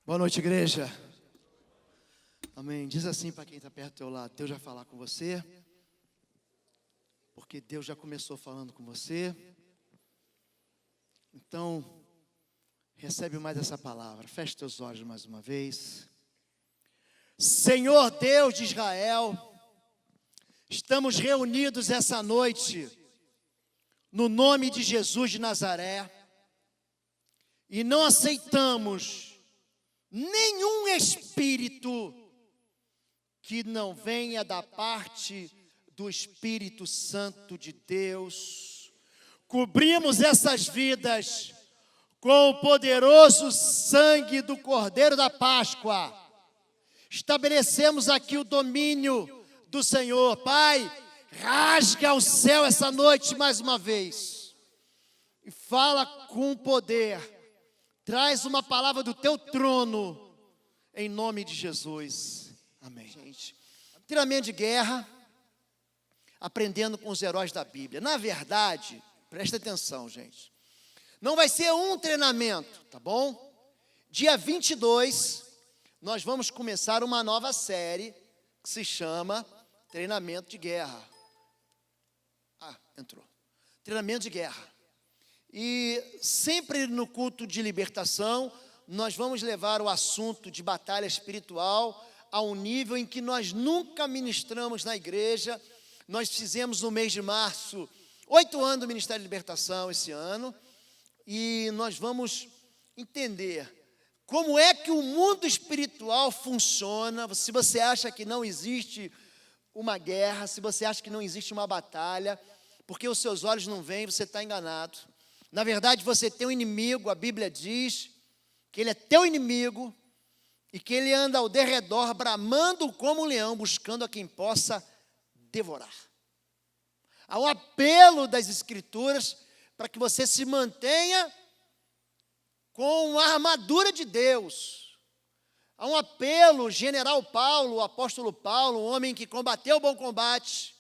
Boa noite, igreja. Amém. Diz assim para quem está perto do teu lado: Deus vai falar com você, porque Deus já começou falando com você. Então, recebe mais essa palavra. Feche teus olhos mais uma vez. Senhor Deus de Israel, estamos reunidos essa noite no nome de Jesus de Nazaré e não aceitamos nenhum espírito que não venha da parte do Espírito Santo de Deus. Cobrimos essas vidas com o poderoso sangue do Cordeiro da Páscoa. Estabelecemos aqui o domínio do Senhor. Pai, rasga o céu essa noite mais uma vez e fala com poder. Traz uma palavra do teu trono, em nome de Jesus. Amém. Gente, treinamento de guerra, aprendendo com os heróis da Bíblia. Na verdade, presta atenção, gente. Não vai ser um treinamento, tá bom? Dia 22, nós vamos começar uma nova série que se chama Treinamento de Guerra. Entrou. Treinamento de guerra. E sempre no culto de libertação, nós vamos levar o assunto de batalha espiritual a um nível em que nós nunca ministramos na igreja. Nós fizemos no mês de março 8 anos do Ministério de Libertação esse ano, e nós vamos entender como é que o mundo espiritual funciona. Se você acha que não existe uma guerra, se você acha que não existe uma batalha, porque os seus olhos não veem, você está enganado. Na verdade, você tem um inimigo. A Bíblia diz que ele é teu inimigo e que ele anda ao derredor, bramando como um leão, buscando a quem possa devorar. Há um apelo das Escrituras para que você se mantenha com a armadura de Deus. Há um apelo, general Paulo, o apóstolo Paulo, um homem que combateu o bom combate,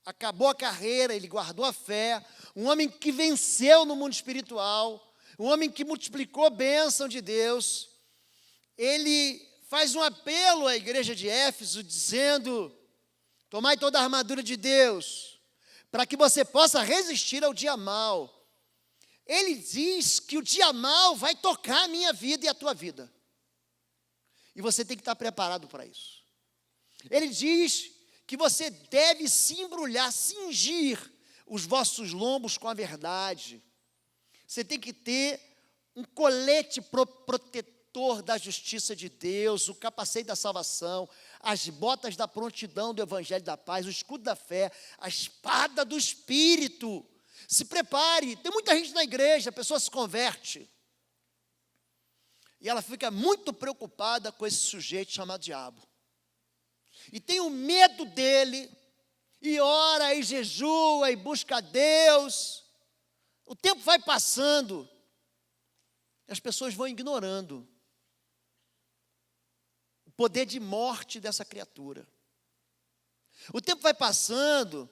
acabou a carreira, ele guardou a fé, um homem que venceu no mundo espiritual, um homem que multiplicou a bênção de Deus. Ele faz um apelo à igreja de Éfeso, dizendo: tomai toda a armadura de Deus, para que você possa resistir ao dia mau. Ele diz que o dia mau vai tocar a minha vida e a tua vida, e você tem que estar preparado para isso. Ele diz que você deve se embrulhar, cingir os vossos lombos com a verdade. Você tem que ter um colete protetor da justiça de Deus, o capacete da salvação, as botas da prontidão do evangelho da paz, o escudo da fé, a espada do Espírito. Se prepare. Tem muita gente na igreja, a pessoa se converte e ela fica muito preocupada com esse sujeito chamado diabo. E tem o medo dele, e ora, e jejua, e busca a Deus. O tempo vai passando, e as pessoas vão ignorando o poder de morte dessa criatura. O tempo vai passando,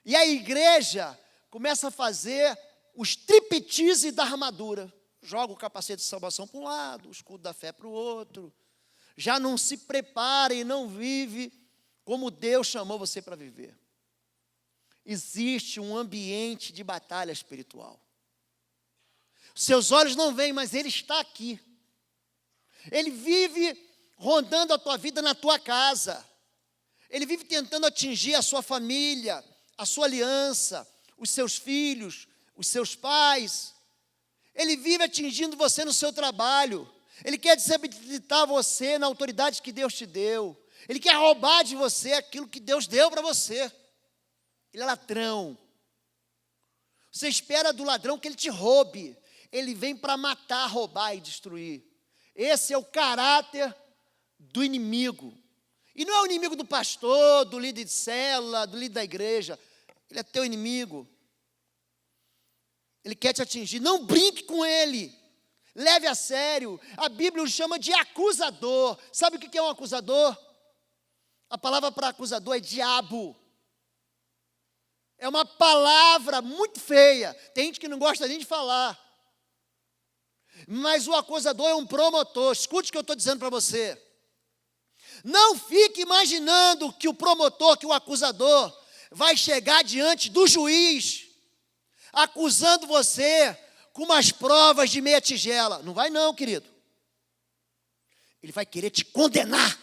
e a igreja começa a fazer o striptease da armadura. Joga o capacete de salvação para um lado, o escudo da fé para o outro. Já não se prepara e não vive como Deus chamou você para viver. Existe um ambiente de batalha espiritual. Seus olhos não veem, mas Ele está aqui. Ele vive rondando a tua vida na tua casa. Ele vive tentando atingir a sua família, a sua aliança, os seus filhos, os seus pais. Ele vive atingindo você no seu trabalho. Ele quer desabilitar você na autoridade que Deus te deu. Ele quer roubar de você aquilo que Deus deu para você. Ele é ladrão. Você espera do ladrão que ele te roube. Ele vem para matar, roubar e destruir. Esse é o caráter do inimigo. E não é o inimigo do pastor, do líder de célula, do líder da igreja. Ele é teu inimigo. Ele quer te atingir. Não brinque com ele. Leve a sério. A Bíblia o chama de acusador. Sabe o que é um acusador? A palavra para acusador é diabo. É uma palavra muito feia. Tem gente que não gosta nem de falar. mas o acusador é um promotor. Escute o que eu estou dizendo para você. Não fique imaginando que o promotor, que o acusador, vai chegar diante do juiz, acusando você com umas provas de meia tigela. Não vai não, querido. Ele vai querer te condenar.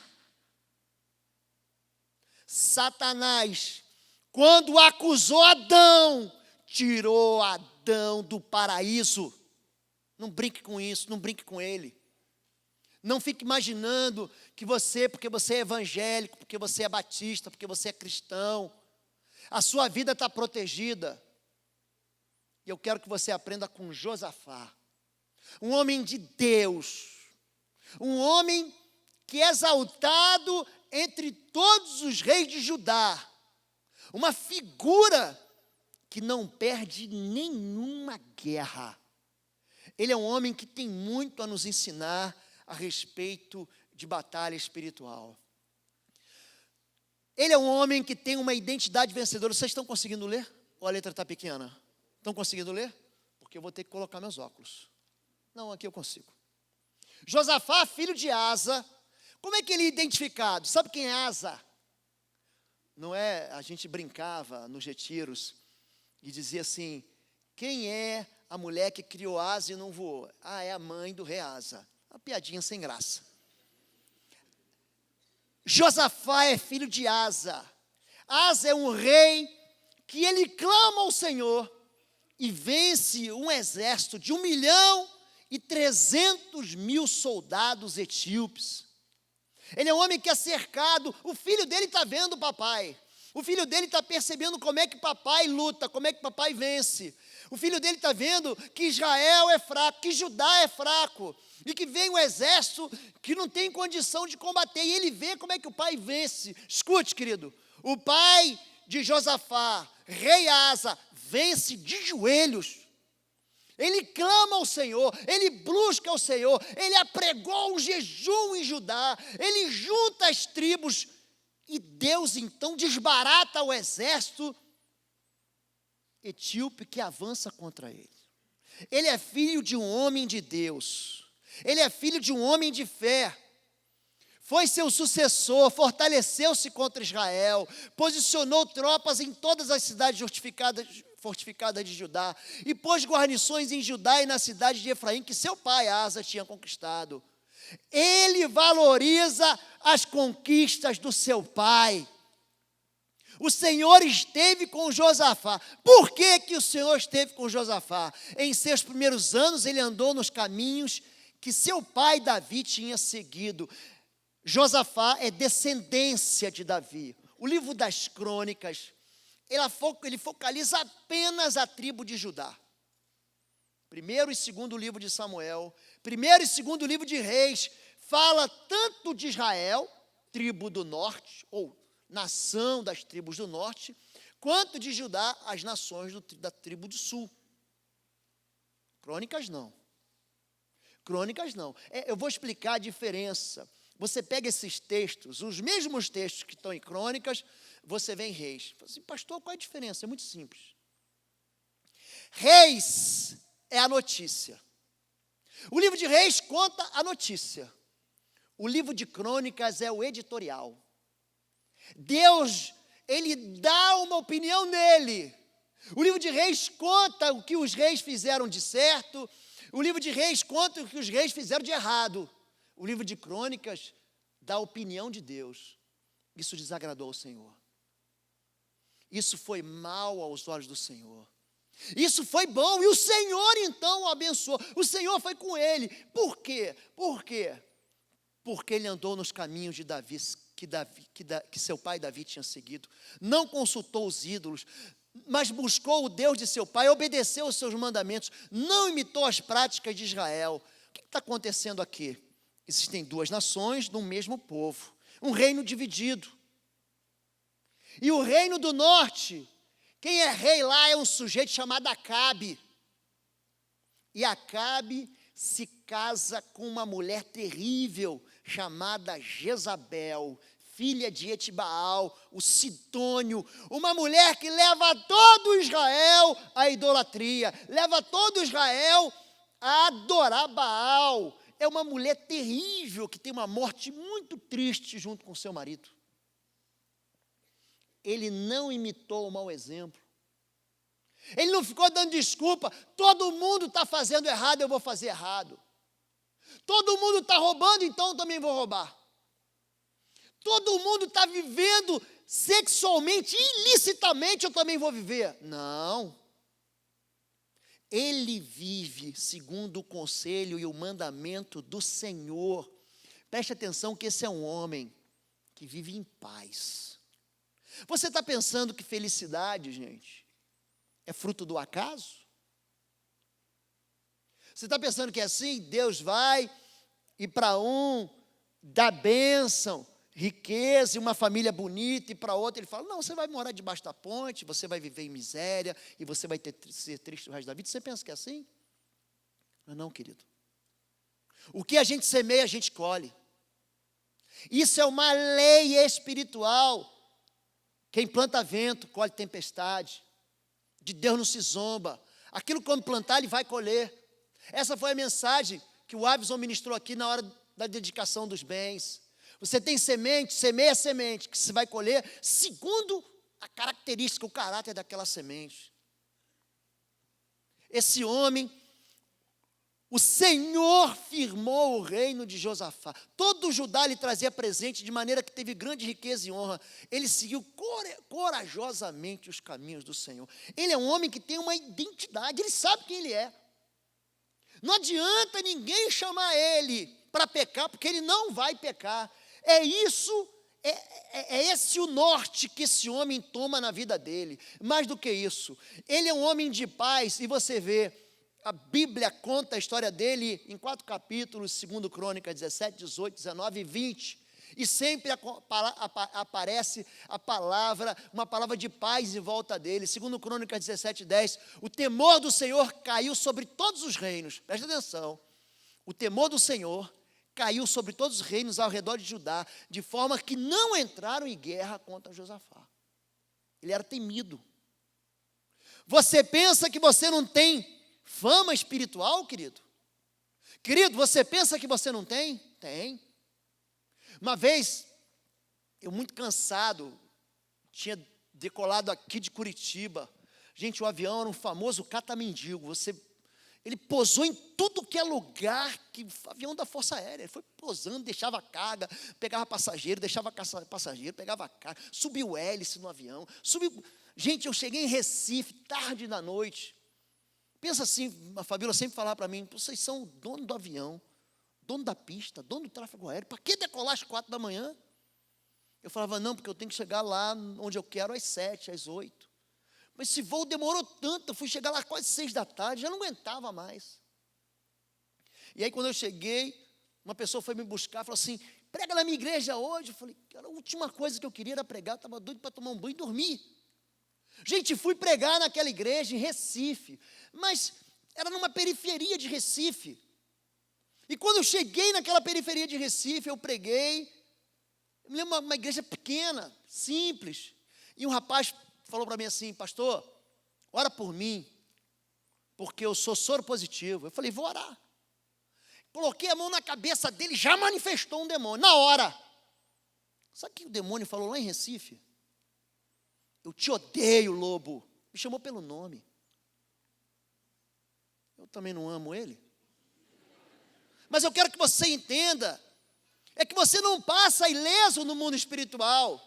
Satanás, quando acusou Adão, tirou Adão do paraíso. Não brinque com isso, não brinque com ele. Não fique imaginando que você, porque você é evangélico, porque você é batista, porque você é cristão, a sua vida está protegida. E eu quero que você aprenda com Josafá, um homem de Deus, um homem que é exaltado entre todos os reis de Judá, uma figura que não perde nenhuma guerra. Ele é um homem que tem muito a nos ensinar a respeito de batalha espiritual. Ele é um homem que tem uma identidade vencedora. Vocês estão conseguindo ler? Ou a letra está pequena? Estão conseguindo ler? Porque eu vou ter que colocar meus óculos. Não, aqui eu consigo. Josafá, filho de Asa. Como é que ele é identificado? Sabe quem é Asa? Não é? A gente brincava nos retiros e dizia assim: quem é a mulher que criou Asa e não voou? Ah, é a mãe do rei Asa. Uma piadinha sem graça. Josafá é filho de Asa. Asa é um rei que ele clama ao Senhor e vence um exército de 1.300.000 soldados etíopes. Ele é um homem que é cercado. O filho dele está vendo o papai. O filho dele está percebendo como é que papai luta, como é que papai vence. O filho dele está vendo que Israel é fraco, que Judá é fraco, e que vem um exército que não tem condição de combater, e ele vê como é que o pai vence. Escute, querido, o pai de Josafá, rei Asa, vence de joelhos. Ele clama ao Senhor, ele busca ao Senhor, ele apregou um jejum em Judá, ele junta as tribos, e Deus então desbarata o exército etíope que avança contra ele. Ele é filho de um homem de Deus, ele é filho de um homem de fé, foi seu sucessor, fortaleceu-se contra Israel, posicionou tropas em todas as cidades fortificadas de Judá, e pôs guarnições em Judá e na cidade de Efraim, que seu pai Asa tinha conquistado. Ele valoriza as conquistas do seu pai. O Senhor esteve com Josafá. Por que que o Senhor esteve com Josafá? Em seus primeiros anos ele andou nos caminhos que seu pai Davi tinha seguido. Josafá é descendência de Davi. O livro das Crônicas, ele focaliza apenas a tribo de Judá. Primeiro e segundo livro de Samuel, primeiro e segundo livro de Reis, fala tanto de Israel, tribo do norte, ou nação das tribos do norte, quanto de Judá, as nações da tribo do sul. Crônicas não. Crônicas não. Eu vou explicar a diferença. Você pega esses textos, os mesmos textos que estão em Crônicas, você vê em Reis. Fala assim, pastor, qual é a diferença? É muito simples. Reis é a notícia. O livro de Reis conta a notícia. O livro de Crônicas é o editorial. Deus, ele dá uma opinião nele. O livro de Reis conta o que os reis fizeram de certo. O livro de Reis conta o que os reis fizeram de errado. O livro de Crônicas dá a opinião de Deus. Isso desagradou ao Senhor. Isso foi mal aos olhos do Senhor. Isso foi bom, e o Senhor então o abençoou. O Senhor foi com ele. Por quê? Por quê? Porque ele andou nos caminhos de Davi, que seu pai Davi tinha seguido. Não consultou os ídolos, mas buscou o Deus de seu pai, obedeceu os seus mandamentos, não imitou as práticas de Israel. O que está acontecendo aqui? Existem duas nações no mesmo povo, um reino dividido. E o reino do norte, quem é rei lá é um sujeito chamado Acabe. E Acabe se casa com uma mulher terrível chamada Jezabel, filha de Etibaal, o Sidônio, uma mulher que leva todo Israel à idolatria, leva todo Israel a adorar Baal. É uma mulher terrível que tem uma morte muito triste junto com seu marido. Ele não imitou o mau exemplo. Ele não ficou dando desculpa. Todo mundo está fazendo errado, eu vou fazer errado. Todo mundo está roubando, então eu também vou roubar. Todo mundo está vivendo sexualmente, ilicitamente, eu também vou viver. Não. Ele vive segundo o conselho e o mandamento do Senhor. Preste atenção que esse é um homem que vive em paz. Você está pensando que felicidade, gente, é fruto do acaso? Você está pensando que é assim? Deus vai e para um dá bênção, riqueza e uma família bonita, e para outro ele fala, não, você vai morar debaixo da ponte, você vai viver em miséria, e você vai ser triste o resto da vida. Você pensa que é assim? Não, querido. O que a gente semeia, a gente colhe. Isso é uma lei espiritual. Quem planta vento, colhe tempestade. De Deus não se zomba. Aquilo quando plantar, ele vai colher. Essa foi a mensagem que o Avison ministrou aqui na hora da dedicação dos bens. Você tem semente, semeia semente, que você vai colher segundo a característica, o caráter daquela semente. Esse homem, o Senhor firmou o reino de Josafá. Todo Judá lhe trazia presente, de maneira que teve grande riqueza e honra. Ele seguiu corajosamente os caminhos do Senhor. Ele é um homem que tem uma identidade, ele sabe quem ele é. Não adianta ninguém chamar ele para pecar, porque ele não vai pecar. É esse o norte que esse homem toma na vida dele. Mais do que isso, ele é um homem de paz, e você vê, a Bíblia conta a história dele em 4 capítulos, 2 Crônicas 17, 18, 19 e 20, e sempre aparece uma palavra de paz em volta dele. 2 Crônicas 17, 10, o temor do Senhor caiu sobre todos os reinos, presta atenção, o temor do Senhor caiu sobre todos os reinos ao redor de Judá, de forma que não entraram em guerra contra Josafá. Ele era temido. Você pensa que você não tem fama espiritual, querido? Querido, você pensa que você não tem? Tem. Uma vez, eu muito cansado, tinha decolado aqui de Curitiba. Gente, o avião era um famoso cata-mendigo. Ele pousou em tudo que é lugar, que avião da Força Aérea. Ele foi pousando, deixava carga, pegava passageiro, deixava passageiro, pegava carga, subiu hélice no avião. Gente, eu cheguei em Recife, tarde da noite. Pensa assim, a Fabíola sempre falava para mim, vocês são o dono do avião, dono da pista, dono do tráfego aéreo, para que decolar às 4 da manhã? Eu falava, não, porque eu tenho que chegar lá onde eu quero às 7, às 8. Mas esse voo demorou tanto, eu fui chegar lá quase 6 da tarde, já não aguentava mais. E aí quando eu cheguei, uma pessoa foi me buscar, falou assim, prega na minha igreja hoje. Eu falei, cara, a última coisa que eu queria era pregar, eu estava doido para tomar um banho e dormir. Gente, fui pregar naquela igreja em Recife, mas era numa periferia de Recife. E quando eu cheguei naquela periferia de Recife, eu preguei, eu me lembro uma igreja pequena, simples, e um rapaz falou para mim assim, pastor, ora por mim, porque eu sou soro positivo. Eu falei, vou orar. Coloquei a mão na cabeça dele, já manifestou um demônio, na hora. Sabe o que o demônio falou lá em Recife? Eu te odeio, lobo. Me chamou pelo nome. Eu também não amo ele. Mas eu quero que você entenda, é que você não passa ileso no mundo espiritual.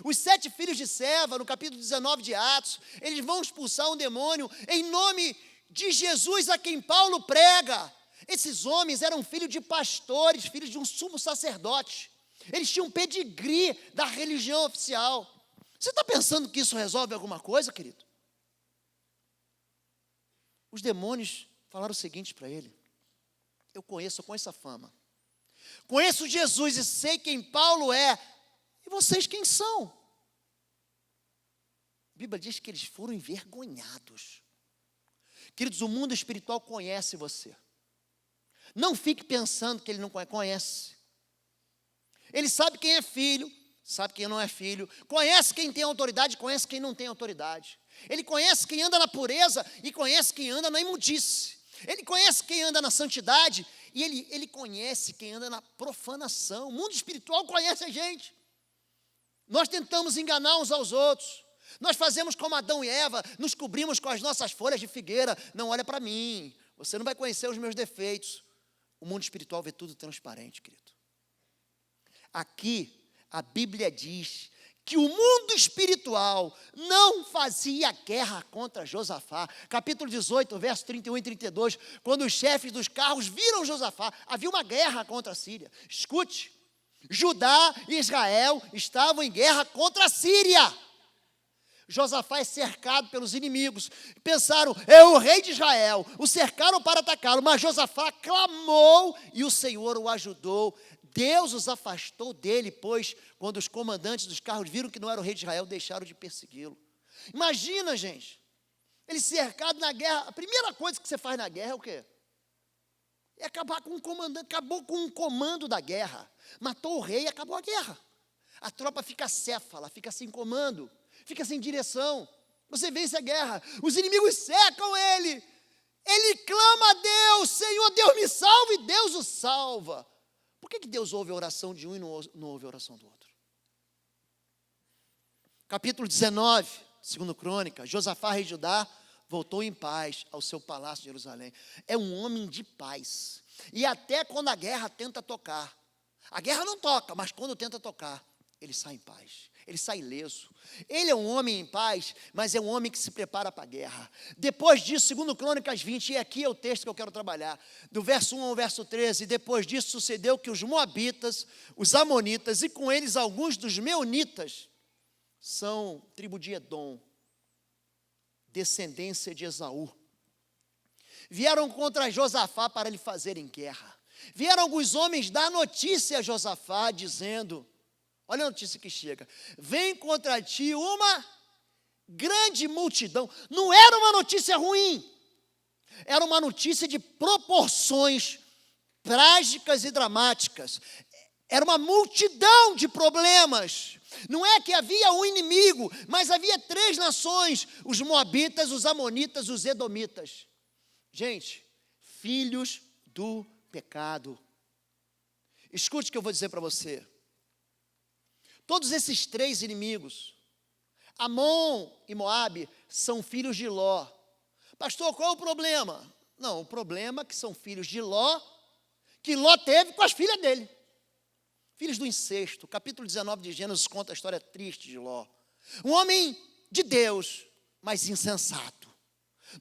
Os 7 filhos de Seva, no capítulo 19 de Atos, eles vão expulsar um demônio em nome de Jesus a quem Paulo prega. Esses homens eram filhos de pastores, filhos de um sumo sacerdote. Eles tinham um pedigree da religião oficial. Você está pensando que isso resolve alguma coisa, querido? Os demônios falaram o seguinte para ele, eu conheço a fama. Conheço Jesus e sei quem Paulo é. E vocês quem são? A Bíblia diz que eles foram envergonhados. Queridos, o mundo espiritual conhece você. Não fique pensando que ele não conhece. Ele sabe quem é filho, sabe quem não é filho. Conhece quem tem autoridade, conhece quem não tem autoridade. Ele conhece quem anda na pureza e conhece quem anda na imundice. Ele conhece quem anda na santidade e ele conhece quem anda na profanação. O mundo espiritual conhece a gente. Nós tentamos enganar uns aos outros. Nós fazemos como Adão e Eva, nos cobrimos com as nossas folhas de figueira. Não olha para mim, você não vai conhecer os meus defeitos. O mundo espiritual vê tudo transparente, querido. Aqui, a Bíblia diz que o mundo espiritual não fazia guerra contra Josafá. Capítulo 18, verso 31 e 32, quando os chefes dos carros viram Josafá, havia uma guerra contra a Síria. Escute, Judá e Israel estavam em guerra contra a Síria. Josafá é cercado pelos inimigos. Pensaram, é o rei de Israel. O cercaram para atacá-lo, mas Josafá clamou e o Senhor o ajudou. Deus os afastou dele, pois quando os comandantes dos carros viram que não era o rei de Israel, deixaram de persegui-lo. Imagina, gente, ele cercado na guerra. A primeira coisa que você faz na guerra é o quê? É acabar com o comandante. Acabou com o comando da guerra. Matou o rei e acabou a guerra. A tropa fica acéfala, fica sem comando, fica sem direção. Você vence a guerra, os inimigos cercam ele. Ele clama a Deus, Senhor, Deus me salva, e Deus o salva. Por que Deus ouve a oração de um e não ouve a oração do outro? Capítulo 19, 2 Crônica, Josafá, rei de Judá, voltou em paz ao seu palácio de Jerusalém. É um homem de paz. E até quando a guerra tenta tocar, a guerra não toca, mas quando tenta tocar, ele sai em paz, ele sai ileso. Ele é um homem em paz, mas é um homem que se prepara para a guerra. Depois disso, 2 Crônicas 20, e aqui é o texto que eu quero trabalhar, do verso 1 ao verso 13, depois disso sucedeu que os moabitas, os amonitas e com eles alguns dos meunitas, são tribo de Edom, descendência de Esaú, vieram contra Josafá para lhe fazerem guerra. Vieram alguns homens dar notícia a Josafá, dizendo, olha a notícia que chega, vem contra ti uma grande multidão. Não era uma notícia ruim, era uma notícia de proporções trágicas e dramáticas. Era uma multidão de problemas. Não é que havia um inimigo, mas havia 3 nações, os moabitas, os amonitas, os edomitas. Gente, filhos do pecado. Escute o que eu vou dizer para você. Todos esses 3 inimigos, Amon e Moabe, são filhos de Ló. Pastor, qual é o problema? Não, o problema é que são filhos de Ló, que Ló teve com as filhas dele. Filhos do incesto. Capítulo 19 de Gênesis conta a história triste de Ló. Um homem de Deus, mas insensato.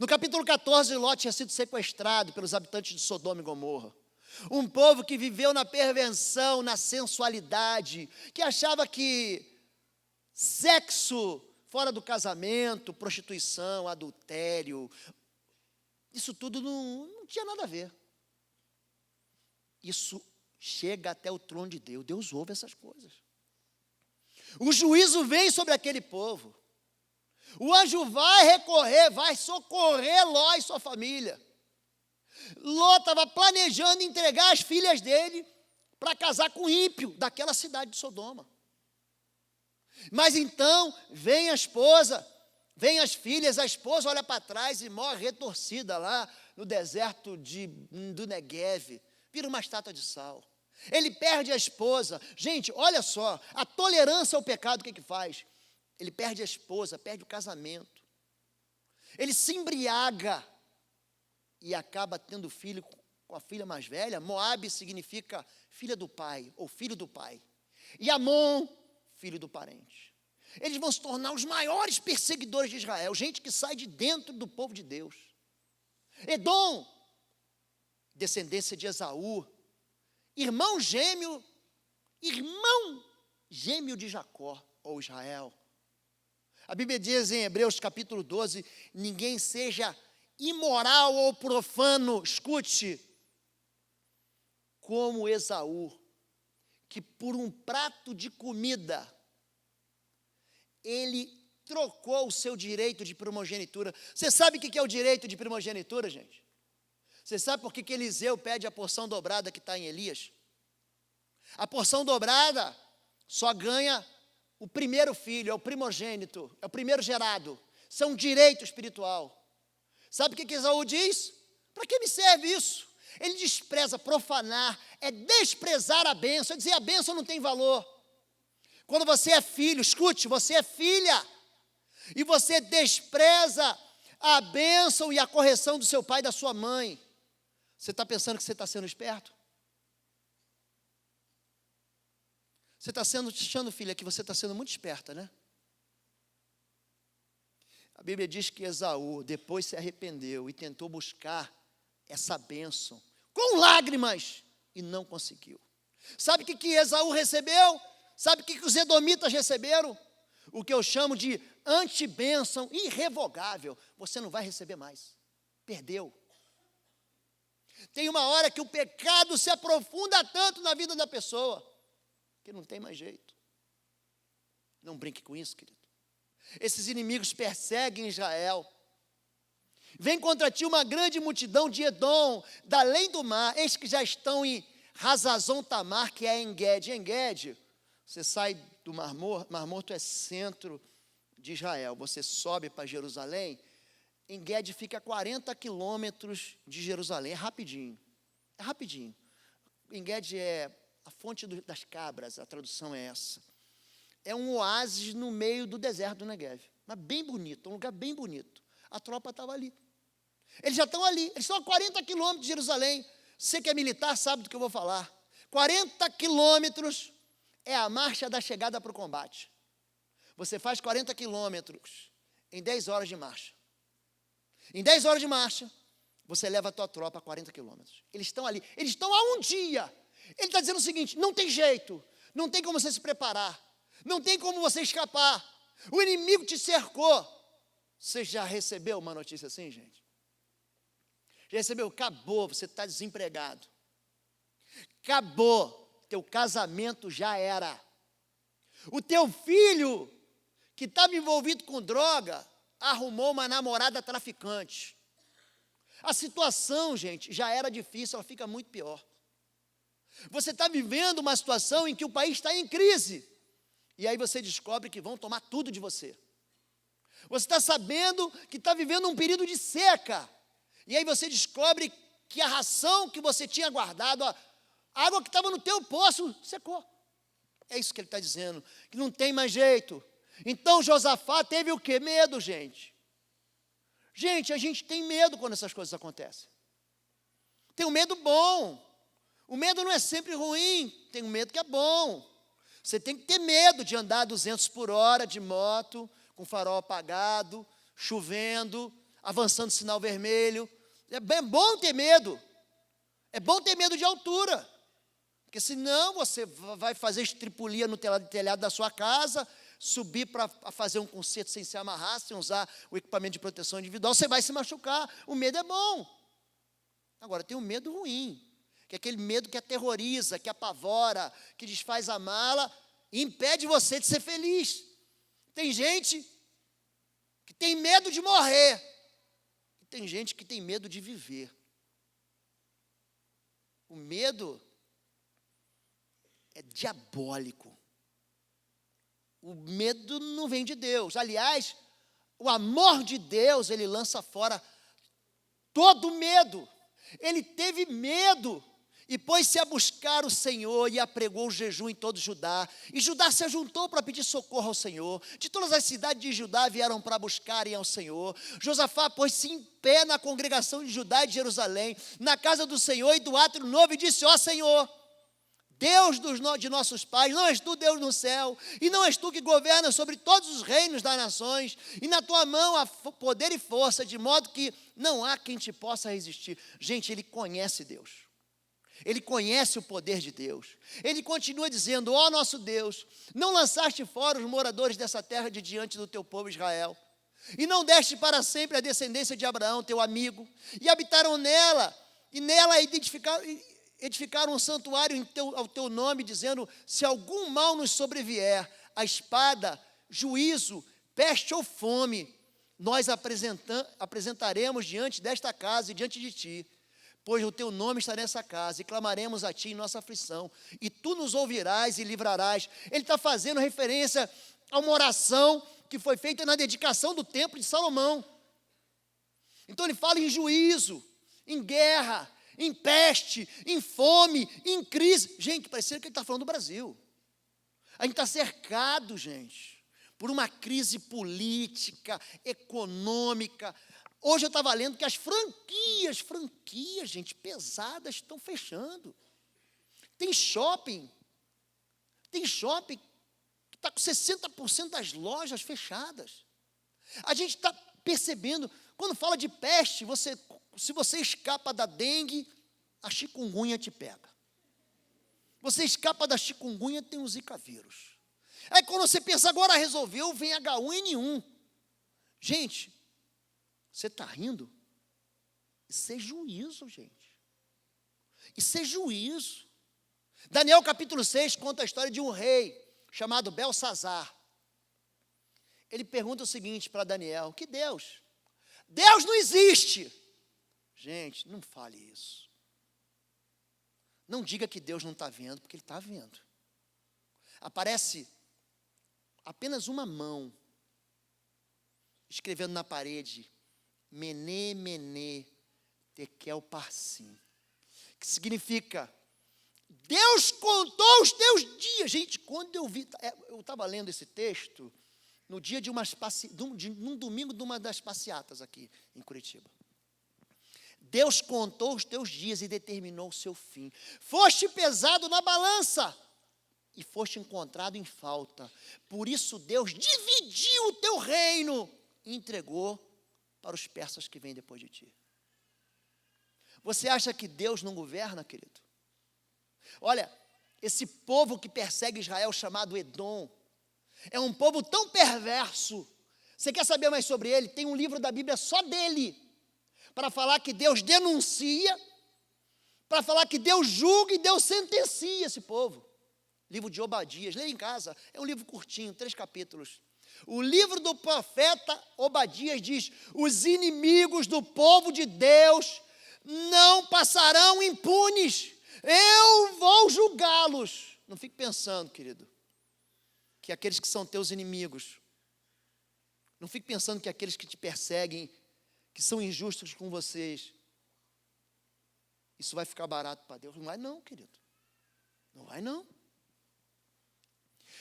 No capítulo 14, Ló tinha sido sequestrado pelos habitantes de Sodoma e Gomorra. Um povo que viveu na perversão, na sensualidade, que achava que sexo fora do casamento, prostituição, adultério, isso tudo não tinha nada a ver. Isso chega até o trono de Deus. Deus ouve essas coisas. O juízo vem sobre aquele povo. O anjo vai socorrer Ló e sua família. Ló estava planejando entregar as filhas dele para casar com o ímpio daquela cidade de Sodoma. Mas então vem a esposa, vem as filhas, a esposa olha para trás e morre retorcida lá no deserto do Negueve, vira uma estátua de sal. Ele perde a esposa. Gente, olha só, a tolerância ao pecado, o que faz? Ele perde a esposa, perde o casamento. Ele se embriaga e acaba tendo filho com a filha mais velha. Moabe significa filha do pai, ou filho do pai. E Amon, filho do parente. Eles vão se tornar os maiores perseguidores de Israel, gente que sai de dentro do povo de Deus. Edom, descendência de Esaú, irmão gêmeo de Jacó, ou Israel. A Bíblia diz em Hebreus capítulo 12, ninguém seja imoral ou profano, escute, como Esaú, que por um prato de comida, ele trocou o seu direito de primogenitura. Você sabe o que é o direito de primogenitura, gente? Você sabe por que Eliseu pede a porção dobrada que está em Elias? A porção dobrada só ganha o primeiro filho, é o primogênito, é o primeiro gerado. Isso é um direito espiritual. Sabe o que Esaú diz? Para que me serve isso? Ele despreza, profanar, é desprezar a bênção, é dizer a bênção não tem valor. Quando você é filho, escute, você é filha, e você despreza a bênção e a correção do seu pai e da sua mãe, você está pensando que você está sendo esperto? Você está achando, filha, que você está sendo muito esperta, né? A Bíblia diz que Esaú depois se arrependeu e tentou buscar essa bênção com lágrimas e não conseguiu. Sabe o que Esaú recebeu? Sabe o que os edomitas receberam? O que eu chamo de antibênção irrevogável. Você não vai receber mais. Perdeu. Tem uma hora que o pecado se aprofunda tanto na vida da pessoa que não tem mais jeito. Não brinque com isso, querido. Esses inimigos perseguem Israel. Vem contra ti uma grande multidão de Edom, da além do mar, eis que já estão em Hazazon Tamar, que é En-Gedi. En-Gedi, você sai do Mar Morto é centro de Israel, você sobe para Jerusalém, En-Gedi fica a 40 quilômetros de Jerusalém, é rapidinho. En-Gedi é a fonte das cabras, a tradução é essa. É um oásis no meio do deserto do Negev, mas bem bonito, um lugar bem bonito. A tropa estava ali. Eles já estão ali, eles estão a 40 quilômetros de Jerusalém. Você que é militar sabe do que eu vou falar. 40 quilômetros é a marcha da chegada para o combate. Você faz 40 quilômetros em 10 horas de marcha. Em 10 horas de marcha, você leva a tua tropa a 40 quilômetros. Eles estão ali, eles estão há um dia. Ele está dizendo o seguinte, não tem jeito, não tem como você se preparar, não tem como você escapar. O inimigo te cercou. Você já recebeu uma notícia assim, gente? Já recebeu? Acabou, você está desempregado. Acabou, teu casamento já era. O teu filho, que estava envolvido com droga, arrumou uma namorada traficante. A situação, gente, já era difícil, ela fica muito pior. Você está vivendo uma situação em que o país está em crise. E aí você descobre que vão tomar tudo de você. Você está sabendo que está vivendo um período de seca. E aí você descobre que a ração que você tinha guardado, a água que estava no teu poço, secou. É isso que ele está dizendo, que não tem mais jeito. Então Josafá teve o quê? Medo, gente. Gente, a gente tem medo quando essas coisas acontecem. Tem um medo bom. O medo não é sempre ruim, tem um medo que é bom. Você tem que ter medo de andar 200 por hora de moto, com farol apagado, chovendo, avançando sinal vermelho. É bom ter medo. É bom ter medo de altura. Porque senão você vai fazer estripulia no telhado da sua casa, subir para fazer um concerto sem se amarrar, sem usar o equipamento de proteção individual, você vai se machucar. O medo é bom. Agora, tem um medo ruim, que é aquele medo que aterroriza, que apavora, que desfaz a mala e impede você de ser feliz. Tem gente que tem medo de morrer, e tem gente que tem medo de viver. O medo é diabólico. O medo não vem de Deus. Aliás, o amor de Deus, ele lança fora todo medo. Ele teve medo e pôs-se a buscar o Senhor e apregou o jejum em todo Judá. E Judá se ajuntou para pedir socorro ao Senhor. De todas as cidades de Judá vieram para buscarem ao Senhor. Josafá pôs-se em pé na congregação de Judá e de Jerusalém, na casa do Senhor e do átrio novo, e disse: ó Senhor, Deus de nossos pais, não és tu Deus no céu, e não és tu que governas sobre todos os reinos das nações, e na tua mão há poder e força, de modo que não há quem te possa resistir. Gente, ele conhece Deus, ele conhece o poder de Deus. Ele continua dizendo: ó nosso Deus, não lançaste fora os moradores dessa terra de diante do teu povo Israel, e não deste para sempre a descendência de Abraão, teu amigo, e habitaram nela, e nela edificaram um santuário ao teu nome, dizendo: se algum mal nos sobrevier, a espada, juízo, peste ou fome, nós apresentaremos diante desta casa e diante de ti, pois o teu nome está nessa casa, e clamaremos a ti em nossa aflição, e tu nos ouvirás e livrarás. Ele está fazendo referência a uma oração que foi feita na dedicação do templo de Salomão. Então ele fala em juízo, em guerra, em peste, em fome, em crise. Gente, parecia que ele está falando do Brasil. A gente está cercado, gente, por uma crise política, econômica. Hoje eu estava lendo que as franquias, gente, pesadas estão fechando. Tem shopping que está com 60% das lojas fechadas. A gente está percebendo, quando fala de peste, se você escapa da dengue, a chikungunya te pega. Você escapa da chikungunya, tem o Zika vírus. Aí quando você pensa, agora resolveu, vem H1N1. Gente, você está rindo? Isso é juízo, gente. Isso é juízo. Daniel capítulo 6 conta a história de um rei chamado Belsazar. Ele pergunta o seguinte para Daniel: que Deus? Deus não existe. Gente, não fale isso. Não diga que Deus não está vendo, porque Ele está vendo. Aparece apenas uma mão escrevendo na parede: Mené, Mené, Tekel Parsim, que significa: Deus contou os teus dias. Gente, quando eu estava lendo esse texto no dia de num domingo de uma das passeatas aqui em Curitiba. Deus contou os teus dias e determinou o seu fim. Foste pesado na balança e foste encontrado em falta. Por isso Deus dividiu o teu reino e entregou para os persas que vêm depois de ti. Você acha que Deus não governa, querido? Olha, esse povo que persegue Israel, chamado Edom, é um povo tão perverso. Você quer saber mais sobre ele? Tem um livro da Bíblia só dele, para falar que Deus denuncia, para falar que Deus julga e Deus sentencia esse povo. Livro de Obadias, leia em casa, é um livro curtinho, 3 capítulos. O livro do profeta Obadias diz: os inimigos do povo de Deus não passarão impunes, eu vou julgá-los. Não fique pensando, querido, que aqueles que são teus inimigos, não fique pensando que aqueles que te perseguem, que são injustos com vocês, isso vai ficar barato para Deus. Não vai não, querido. Não vai não.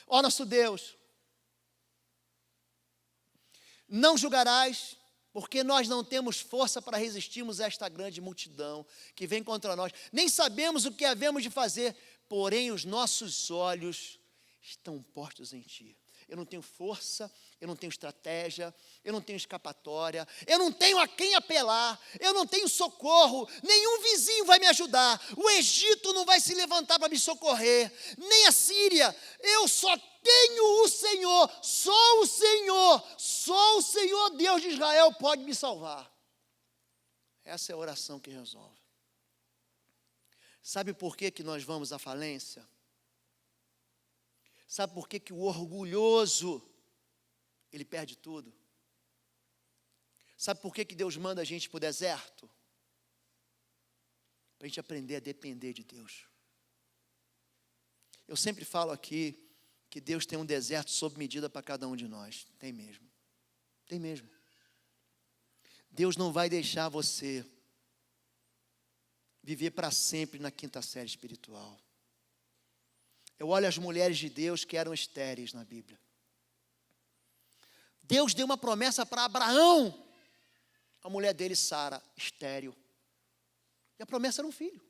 Ó nosso Deus, não julgarás, porque nós não temos força para resistirmos a esta grande multidão que vem contra nós. Nem sabemos o que havemos de fazer, porém os nossos olhos estão postos em Ti. Eu não tenho força, eu não tenho estratégia, eu não tenho escapatória, eu não tenho a quem apelar, eu não tenho socorro, nenhum vizinho vai me ajudar, o Egito não vai se levantar para me socorrer, nem a Síria. Eu só tenho o Senhor, só o Senhor Deus de Israel pode me salvar. Essa é a oração que resolve. Sabe por que nós vamos à falência? Sabe por que o orgulhoso, ele perde tudo? Sabe por que Deus manda a gente para o deserto? Para a gente aprender a depender de Deus. Eu sempre falo aqui que Deus tem um deserto sob medida para cada um de nós. Tem mesmo. Tem mesmo. Deus não vai deixar você viver para sempre na quinta série espiritual. Eu olho as mulheres de Deus que eram estéreis na Bíblia. Deus deu uma promessa para Abraão. A mulher dele, Sara, estéril. E a promessa era um filho.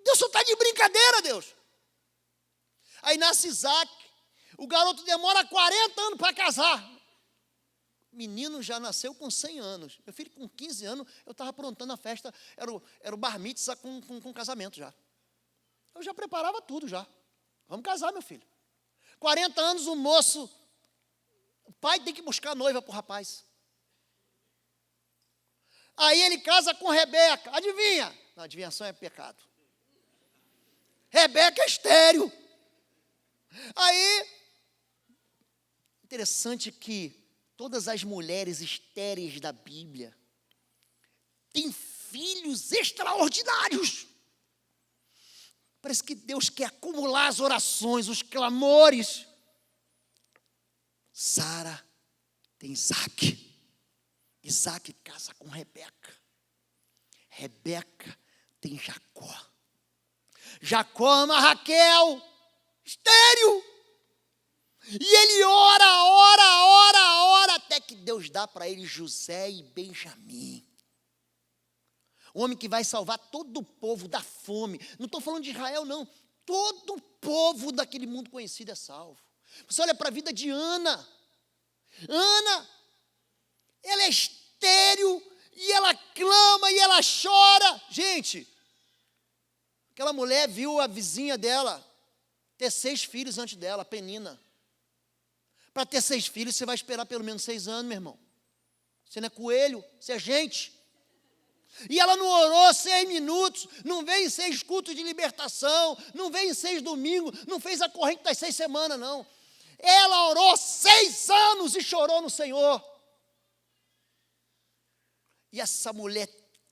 Deus só está de brincadeira, Deus. Aí nasce Isaac. O garoto demora 40 anos para casar. O menino já nasceu com 100 anos. Meu filho, com 15 anos, eu estava aprontando a festa. Era o bar mitzvah com casamento já. Eu já preparava tudo já. Vamos casar, meu filho. 40 anos, o moço, o pai tem que buscar noiva para o rapaz. Aí ele casa com Rebeca. Adivinha? Não, adivinhação é pecado. Rebeca é estéril. Aí, interessante que todas as mulheres estéreis da Bíblia têm filhos extraordinários. Parece que Deus quer acumular as orações, os clamores. Sara tem Isaac. Isaac casa com Rebeca. Rebeca tem Jacó. Jacó ama Raquel, estéril. E ele ora, até que Deus dá para ele José e Benjamim. O homem que vai salvar todo o povo da fome. Não estou falando de Israel, não. Todo o povo daquele mundo conhecido é salvo. Você olha para a vida de Ana. Ana, ela é estéril e ela clama e ela chora. Gente, aquela mulher viu a vizinha dela ter 6 filhos antes dela, Penina. Para ter 6 filhos, você vai esperar pelo menos 6 anos, meu irmão. Você não é coelho, você é gente. E ela não orou 6 minutos, não veio em 6 cultos de libertação, não veio em 6 domingos, não fez a corrente das 6 semanas, não. Ela orou 6 anos e chorou no Senhor. E essa mulher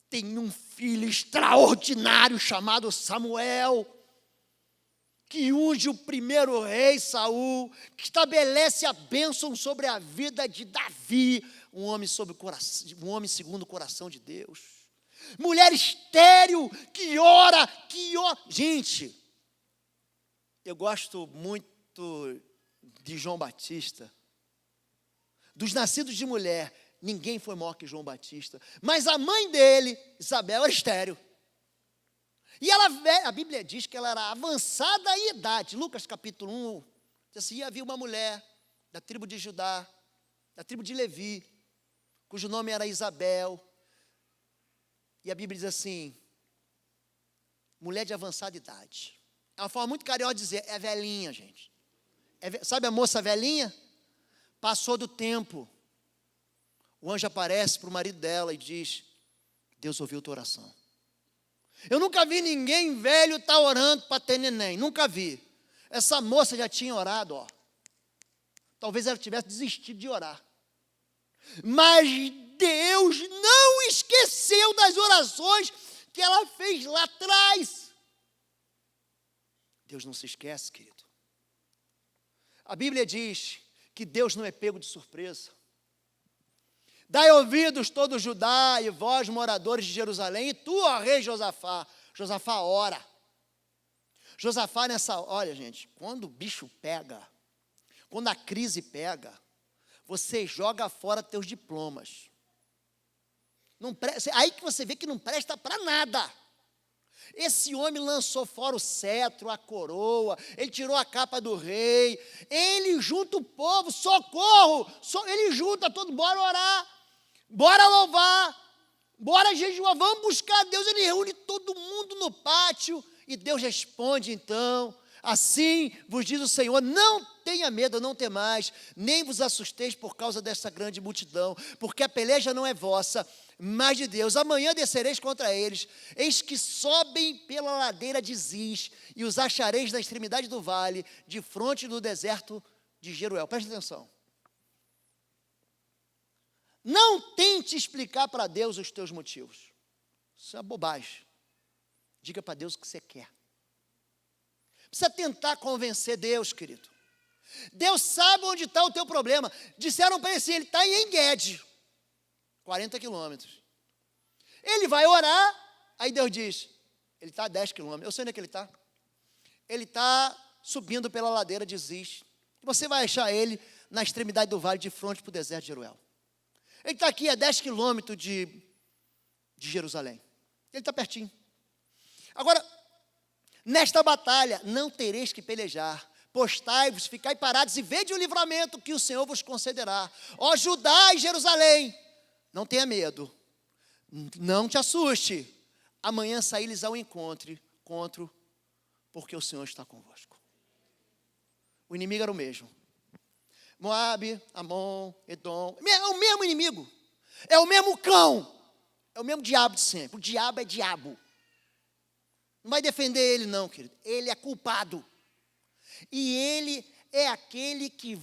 tem um filho extraordinário chamado Samuel, que unge o primeiro rei Saul, que estabelece a bênção sobre a vida de Davi, um homem segundo o coração de Deus. Mulher estéril, que ora. Gente, eu gosto muito de João Batista. Dos nascidos de mulher, ninguém foi maior que João Batista. Mas a mãe dele, Isabel, era estéril. E a Bíblia diz que ela era avançada em idade. Lucas capítulo 1, diz assim, havia uma mulher da tribo de Judá, da tribo de Levi, cujo nome era Isabel. E a Bíblia diz assim, mulher de avançada idade. É uma forma muito carinhosa de dizer, é velhinha, gente. Sabe a moça velhinha? Passou do tempo. O anjo aparece para o marido dela e diz, Deus ouviu tua oração. Eu nunca vi ninguém velho estar orando para ter neném, nunca vi. Essa moça já tinha orado, ó. Talvez ela tivesse desistido de orar. Mas Deus não esqueceu das orações que ela fez lá atrás. Deus não se esquece, querido. A Bíblia diz que Deus não é pego de surpresa. Dai ouvidos todo Judá e vós, moradores de Jerusalém, e tu, ó rei Josafá. Josafá ora. Josafá olha, gente, quando o bicho pega, quando a crise pega, você joga fora teus diplomas. Aí que você vê que não presta para nada. Esse homem lançou fora o cetro, a coroa, ele tirou a capa do rei, ele junta o povo, socorro, ele junta todo, bora orar, bora louvar, bora jejuar, vamos buscar Deus. Ele reúne todo mundo no pátio e Deus responde então, assim vos diz o Senhor, não tenha medo, não temais, nem vos assusteis por causa dessa grande multidão, porque a peleja não é vossa, mas de Deus. Amanhã descereis contra eles, eis que sobem pela ladeira de Ziz, e os achareis na extremidade do vale, de fronte do deserto de Jeruel. Preste atenção. Não tente explicar para Deus os teus motivos. Isso é bobagem. Diga para Deus o que você quer. Precisa tentar convencer Deus, querido. Deus sabe onde está o teu problema. Disseram para ele assim, ele está em En-Gedi, 40 quilômetros. Ele vai orar, aí Deus diz, ele está a 10 quilômetros. Eu sei onde é que ele está. Ele está subindo pela ladeira de Ziz. Você vai achar ele na extremidade do vale, de frente para o deserto de Jeruel. Ele está aqui a 10 quilômetros de Jerusalém. Ele está pertinho. Agora, nesta batalha não tereis que pelejar. Postai-vos, ficai parados e vede o livramento que o Senhor vos concederá. Ó Judá e Jerusalém, não tenha medo, não te assuste. Amanhã saí-lhes ao encontro, porque o Senhor está convosco. O inimigo era o mesmo. Moabe, Amon, Edom, é o mesmo inimigo, é o mesmo cão, é o mesmo diabo de sempre. O diabo é diabo. Não vai defender ele não, querido. Ele é culpado. E ele é aquele que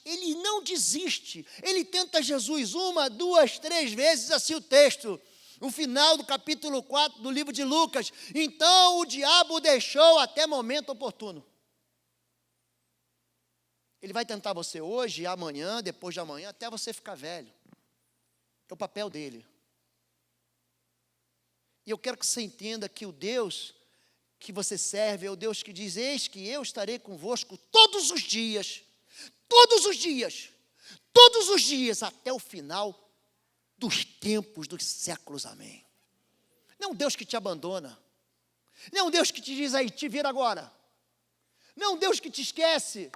ele não desiste. Ele tenta Jesus 1, 2, 3 vezes, assim o texto. No final do capítulo 4 do livro de Lucas. Então o diabo o deixou até momento oportuno. Ele vai tentar você hoje, amanhã, depois de amanhã, até você ficar velho. É o papel dele. E eu quero que você entenda que o Deus que você serve é o Deus que diz: eis que eu estarei convosco todos os dias, todos os dias, todos os dias, até o final dos tempos, dos séculos, amém. Não é um Deus que te abandona, não é um Deus que te diz aí, te vira agora, não é um Deus que te esquece,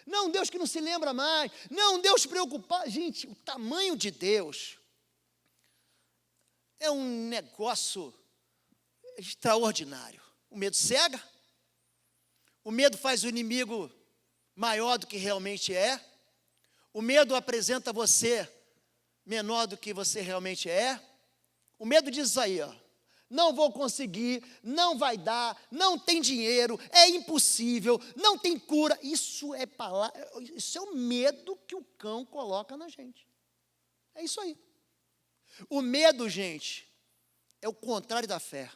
não é um Deus que não se lembra mais, não é um Deus preocupado. Gente, o tamanho de Deus é um negócio extraordinário. O medo cega, o medo faz o inimigo maior do que realmente é, o medo apresenta você menor do que você realmente é. O medo diz isso aí, ó: não vou conseguir, não vai dar, não tem dinheiro, é impossível, não tem cura. Isso é o medo que o cão coloca na gente. É isso aí. O medo, gente, é o contrário da fé.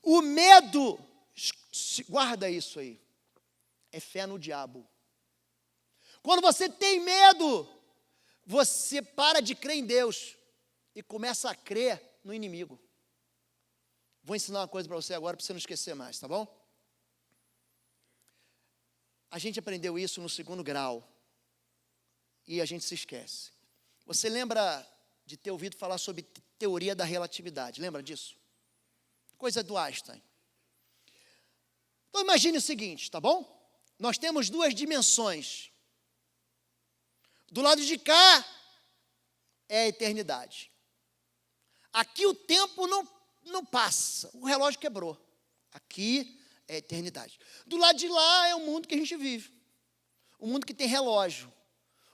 O medo, guarda isso aí, é fé no diabo. Quando você tem medo, você para de crer em Deus e começa a crer no inimigo. Vou ensinar uma coisa para você agora, para você não esquecer mais, tá bom? A gente aprendeu isso no 2º grau e a gente se esquece. Você lembra de ter ouvido falar sobre teoria da relatividade? Lembra disso? Coisa do Einstein. Então imagine o seguinte, tá bom? Nós temos 2 dimensões. Do lado de cá é a eternidade. Aqui o tempo não passa, o relógio quebrou. Aqui é a eternidade. Do lado de lá é o mundo que a gente vive. O mundo que tem relógio.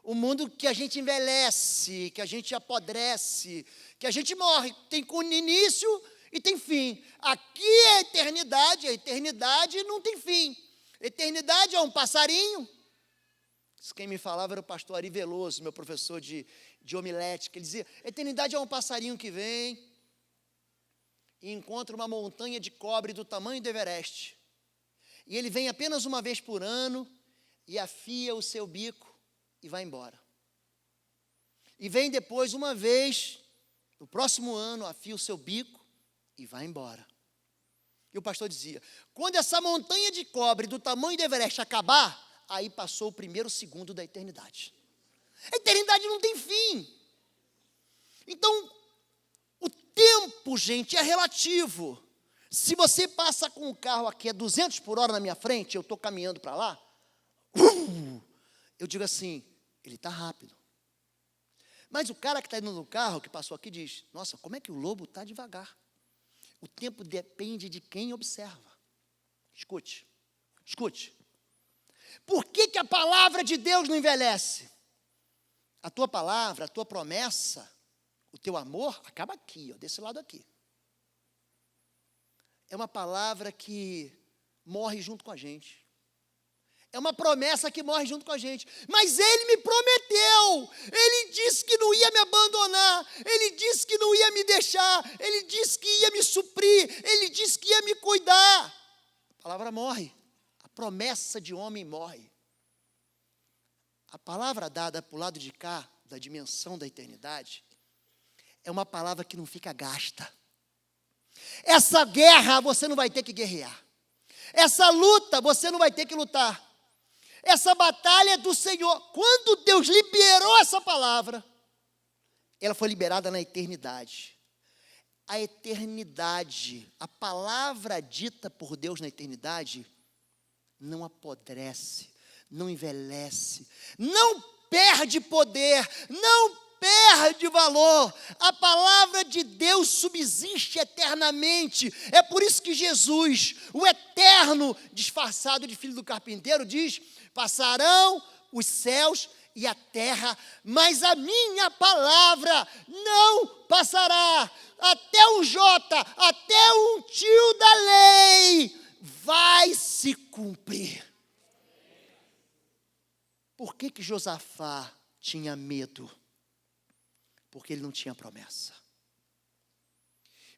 O mundo que a gente envelhece, que a gente apodrece, que a gente morre. Tem início e tem fim. Aqui é a eternidade não tem fim. Eternidade é um passarinho. Quem me falava era o pastor Ari Veloso, meu professor de homilética. Ele dizia: eternidade é um passarinho que vem e encontra uma montanha de cobre do tamanho do Everest. E ele vem apenas uma vez por ano e afia o seu bico e vai embora. E vem depois uma vez, no próximo ano, afia o seu bico e vai embora. E o pastor dizia: quando essa montanha de cobre do tamanho do Everest acabar, aí passou o 1º segundo da eternidade. A eternidade não tem fim. Então, o tempo, gente, é relativo. Se você passa com um carro aqui a 200 por hora na minha frente, eu estou caminhando para lá, eu digo assim: ele está rápido. Mas o cara que está indo no carro, que passou aqui, diz: nossa, como é que o lobo está devagar? O tempo depende de quem observa. Escute. Por que a palavra de Deus não envelhece? A tua palavra, a tua promessa, o teu amor, acaba aqui, ó, desse lado aqui. É uma palavra que morre junto com a gente. É uma promessa que morre junto com a gente. Mas Ele me prometeu. Ele disse que não ia me abandonar. Ele disse que não ia me deixar. Ele disse que ia me suprir. Ele disse que ia me cuidar. A palavra morre. A promessa de homem morre. A palavra dada para o lado de cá, da dimensão da eternidade, é uma palavra que não fica gasta. Essa guerra você não vai ter que guerrear. Essa luta você não vai ter que lutar. Essa batalha é do Senhor. Quando Deus liberou essa palavra, ela foi liberada na eternidade. A eternidade, a palavra dita por Deus na eternidade, não apodrece, não envelhece, não perde poder, não perde valor. A palavra de Deus subsiste eternamente. É por isso que Jesus, o eterno, disfarçado de filho do carpinteiro, diz: passarão os céus e a terra, mas a minha palavra não passará. Até o J, até o tio da lei vai se cumprir. Por que Josafá tinha medo? Porque ele não tinha promessa.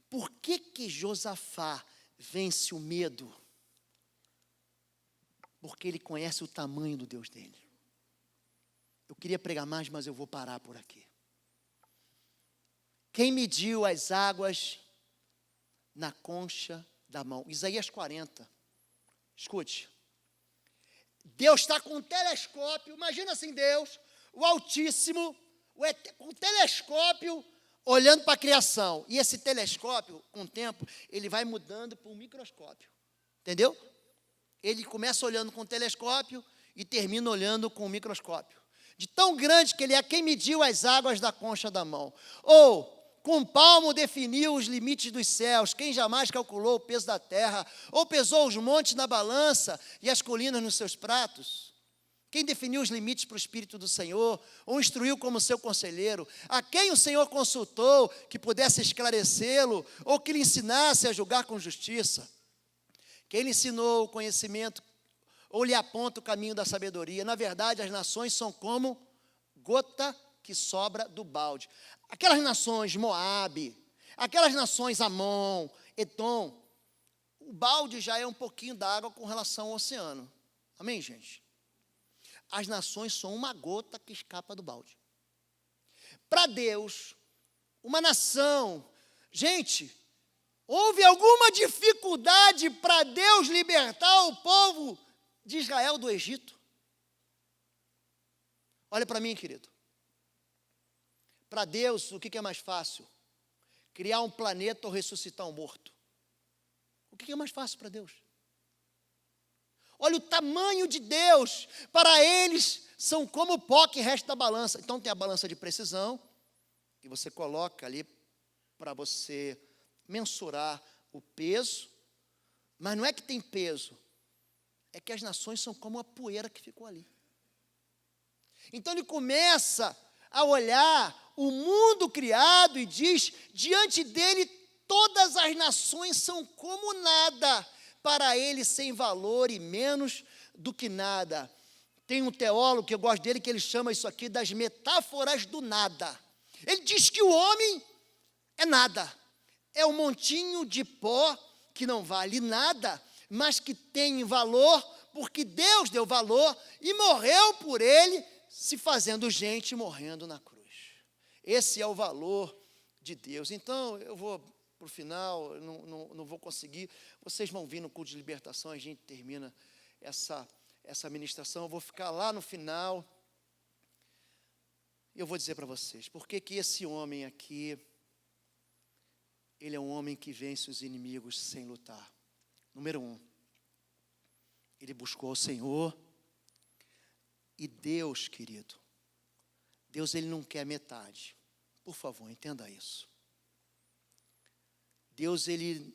Por que Josafá vence o medo? Porque ele conhece o tamanho do Deus dele. Eu queria pregar mais, mas eu vou parar por aqui. Quem mediu as águas na concha da mão. Isaías 40. Escute. Deus está com um telescópio, imagina assim Deus, o Altíssimo, com um telescópio olhando para a criação. E esse telescópio, com o tempo, ele vai mudando para um microscópio. Entendeu? Ele começa olhando com o telescópio e termina olhando com o microscópio. De tão grande que ele é, quem mediu as águas da concha da mão? Ou, com um palmo definiu os limites dos céus, quem jamais calculou o peso da terra? Ou pesou os montes na balança e as colinas nos seus pratos? Quem definiu os limites para o Espírito do Senhor? Ou instruiu como seu conselheiro? A quem o Senhor consultou que pudesse esclarecê-lo? Ou que lhe ensinasse a julgar com justiça? Quem lhe ensinou o conhecimento? Ou lhe aponta o caminho da sabedoria? Na verdade, as nações são como gota que sobra do balde. Aquelas nações, Moabe, aquelas nações, Amon, Edom, o balde já é um pouquinho d'água com relação ao oceano. Amém, gente? As nações são uma gota que escapa do balde. Para Deus, uma nação, gente, houve alguma dificuldade para Deus libertar o povo de Israel do Egito? Olha para mim, querido. Para Deus, o que é mais fácil? Criar um planeta ou ressuscitar um morto? O que é mais fácil para Deus? Olha o tamanho de Deus. Para eles, são como o pó que resta da balança. Então tem a balança de precisão, que você coloca ali para você mensurar o peso. Mas não é que tem peso, é que as nações são como a poeira que ficou ali. Então ele começa a olhar o mundo criado e diz, diante dele todas as nações são como nada, para ele sem valor e menos do que nada. Tem um teólogo que eu gosto dele, que ele chama isso aqui das metáforas do nada. Ele diz que o homem é nada, é um montinho de pó que não vale nada, mas que tem valor, porque Deus deu valor e morreu por ele, se fazendo gente, morrendo na cruz. Esse é o valor de Deus. Então, eu vou para o final, não vou conseguir. Vocês vão vir no culto de libertação, a gente termina essa ministração. Eu vou ficar lá no final. E eu vou dizer para vocês, por que esse homem aqui, ele é um homem que vence os inimigos sem lutar. Número 1, ele buscou o Senhor. E Deus, querido, Deus, ele não quer metade. Por favor, entenda isso. Deus, ele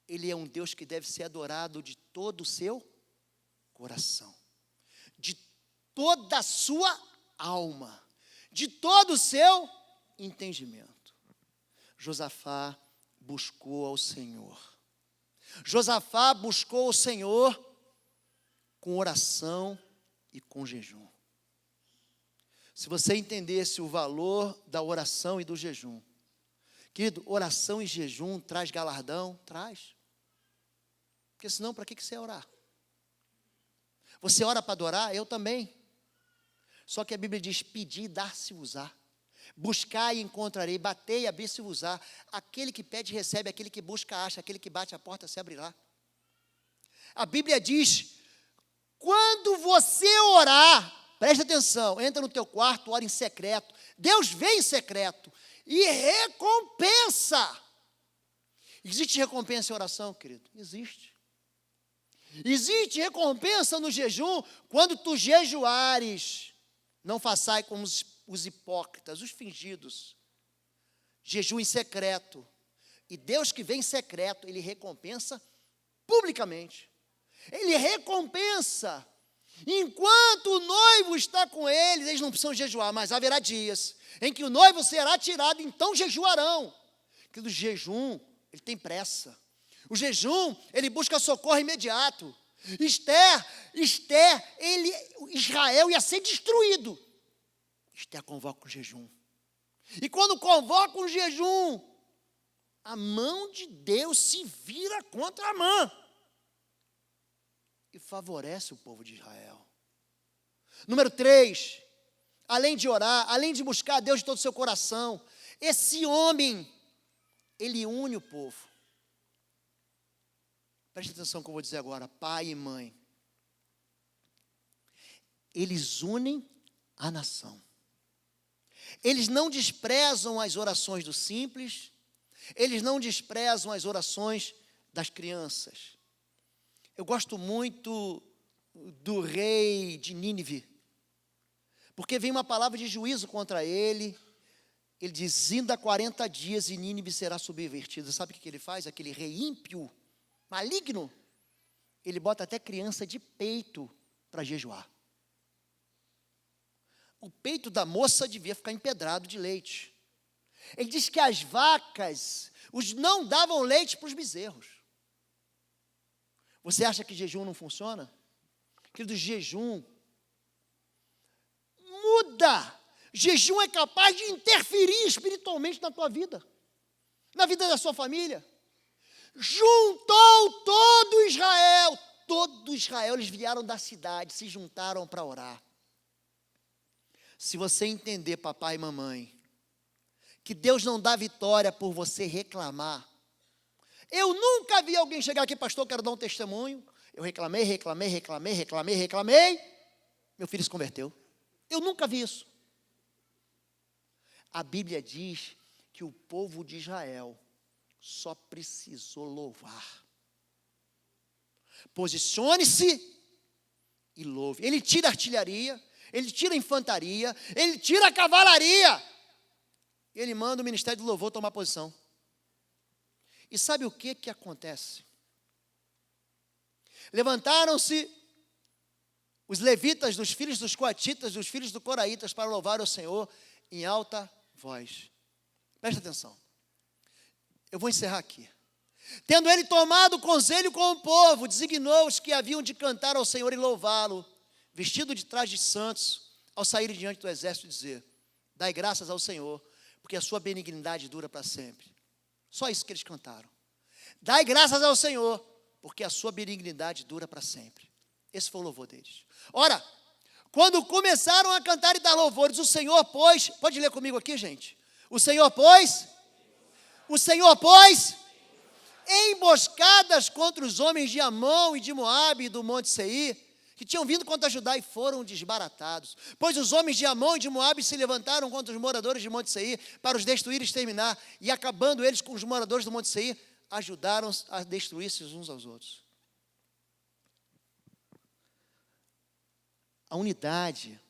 é um Deus que deve ser adorado de todo o seu coração, de toda a sua alma, de todo o seu entendimento. Josafá buscou ao Senhor. Josafá buscou o Senhor com oração e com jejum. Se você entendesse o valor da oração e do jejum, querido, oração e jejum traz galardão? Traz. Porque senão, para que você orar? Você ora para adorar? Eu também. Só que a Bíblia diz, pedir e dar-se-vos-á. Buscar e encontrarei, bater e abrir-se-vos-á. Aquele que pede, recebe, aquele que busca, acha, aquele que bate, a porta se abrirá. A Bíblia diz, quando você orar, presta atenção, entra no teu quarto, ora em secreto. Deus vem em secreto e recompensa. Existe recompensa em oração, querido? Existe. Existe recompensa no jejum quando tu jejuares. Não façai como os hipócritas, os fingidos. Jejum em secreto. E Deus que vem em secreto, ele recompensa publicamente. Ele recompensa. Enquanto o noivo está com eles, eles não precisam jejuar, mas haverá dias em que o noivo será tirado, então jejuarão. Porque o jejum, ele tem pressa. O jejum, ele busca socorro imediato. Israel ia ser destruído. Esther convoca o jejum. E quando convoca o jejum, a mão de Deus se vira contra Amã. E favorece o povo de Israel. Número 3, além de orar, além de buscar a Deus de todo o seu coração, esse homem, ele une o povo. Preste atenção no que eu vou dizer agora, pai e mãe. Eles unem a nação. Eles não desprezam as orações do simples, eles não desprezam as orações das crianças. Eu gosto muito do rei de Nínive, porque vem uma palavra de juízo contra ele. Ele diz: ainda 40 dias e Nínive será subvertida. Sabe o que ele faz? Aquele rei ímpio, maligno, ele bota até criança de peito para jejuar. O peito da moça devia ficar empedrado de leite. Ele diz que as vacas não davam leite para os bezerros. Você acha que jejum não funciona? Querido, jejum muda. Jejum é capaz de interferir espiritualmente na tua vida, na vida da sua família. Juntou todo Israel, eles vieram da cidade, se juntaram para orar. Se você entender, papai e mamãe, que Deus não dá vitória por você reclamar. Eu nunca vi alguém chegar aqui: pastor, quero dar um testemunho. Eu reclamei. Meu filho se converteu. Eu nunca vi isso. A Bíblia diz que o povo de Israel só precisou louvar. Posicione-se e louve. Ele tira a artilharia, ele tira a infantaria, ele tira a cavalaria. Ele manda o ministério do louvor tomar posição. E sabe o que acontece? Levantaram-se os levitas, dos filhos dos coatitas, dos filhos dos coraitas, para louvar o Senhor em alta voz. Presta atenção. Eu vou encerrar aqui. Tendo ele tomado conselho com o povo, designou os que haviam de cantar ao Senhor e louvá-lo, vestido de trajes santos, ao saírem diante do exército, dizer: dai graças ao Senhor, porque a sua benignidade dura para sempre. Só isso que eles cantaram. Dai graças ao Senhor, porque a sua benignidade dura para sempre. Esse foi o louvor deles. Ora, quando começaram a cantar e dar louvores, o Senhor pôs, pode ler comigo aqui, gente? O Senhor pôs emboscadas contra os homens de Amon e de Moabe e do monte Seir, que tinham vindo contra Judá, e foram desbaratados. Pois os homens de Amon e de Moabe se levantaram contra os moradores de monte Seir para os destruir e exterminar, e acabando eles com os moradores do monte Seir, ajudaram a destruir-se uns aos outros. A unidade,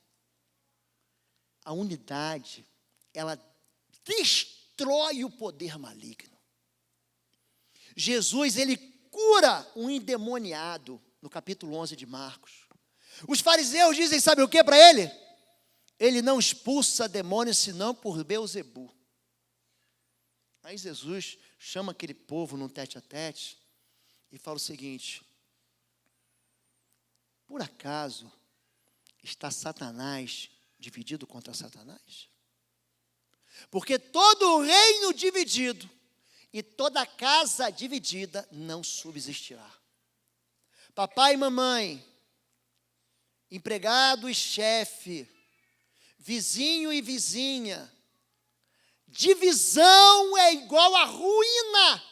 ela destrói o poder maligno. Jesus, ele cura um endemoniado, no capítulo 11 de Marcos. Os fariseus dizem, sabe o que para ele? Ele não expulsa demônios senão por Beelzebu. Aí Jesus chama aquele povo num tete-a-tete e fala o seguinte: por acaso está Satanás dividido contra Satanás? Porque todo reino dividido e toda casa dividida não subsistirá. Papai e mamãe, empregado e chefe, vizinho e vizinha, divisão é igual a ruína.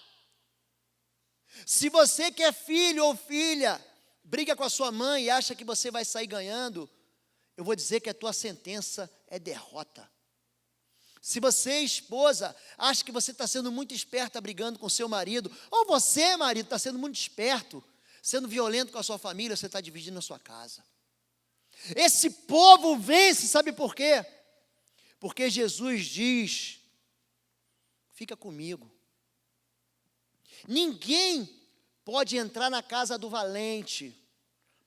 Se você que é filho ou filha, briga com a sua mãe e acha que você vai sair ganhando, eu vou dizer que a tua sentença é derrota. Se você, esposa, acha que você está sendo muito esperta brigando com seu marido, ou você, marido, está sendo muito esperto, sendo violento com a sua família, você está dividindo a sua casa. Esse povo vence, sabe por quê? Porque Jesus diz: fica comigo. Ninguém pode entrar na casa do valente,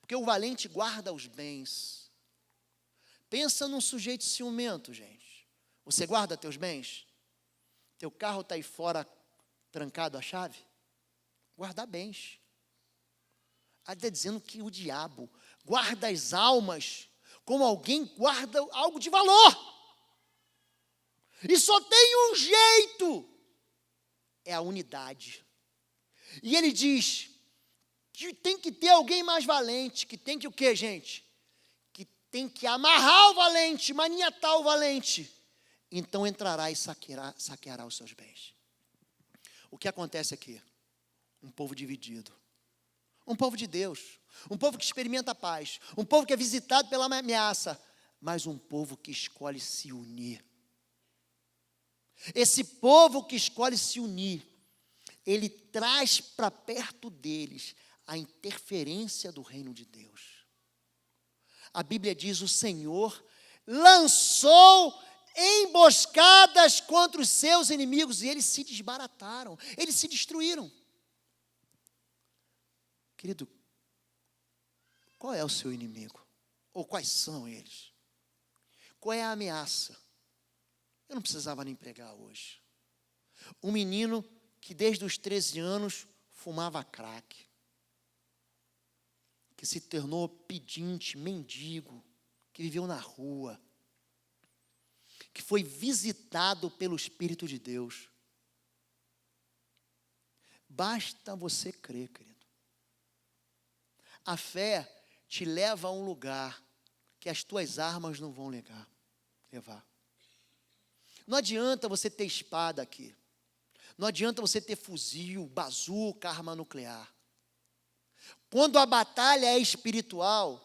porque o valente guarda os bens. Pensa num sujeito ciumento, gente. Você guarda teus bens? Teu carro está aí fora, trancado a chave? Guardar bens. Está dizendo que o diabo guarda as almas como alguém guarda algo de valor. E só tem um jeito: é a unidade. E ele diz que tem que ter alguém mais valente, que tem que o quê, gente? Que tem que amarrar o valente, maniatar o valente. Então entrará e saqueará os seus bens. O que acontece aqui? Um povo dividido. Um povo de Deus. Um povo que experimenta a paz. Um povo que é visitado pela ameaça. Mas um povo que escolhe se unir. Esse povo que escolhe se unir, ele traz para perto deles a interferência do reino de Deus. A Bíblia diz: o Senhor lançou emboscadas contra os seus inimigos e eles se desbarataram, eles se destruíram. Querido, qual é o seu inimigo? Ou quais são eles? Qual é a ameaça? Eu não precisava nem pregar hoje. Um menino que desde os 13 anos fumava crack, que se tornou pedinte, mendigo, que viveu na rua, que foi visitado pelo Espírito de Deus. Basta você crer, querido. A fé te leva a um lugar que as tuas armas não vão levar. Não adianta você ter espada aqui. Não adianta você ter fuzil, bazuca, arma nuclear. Quando a batalha é espiritual,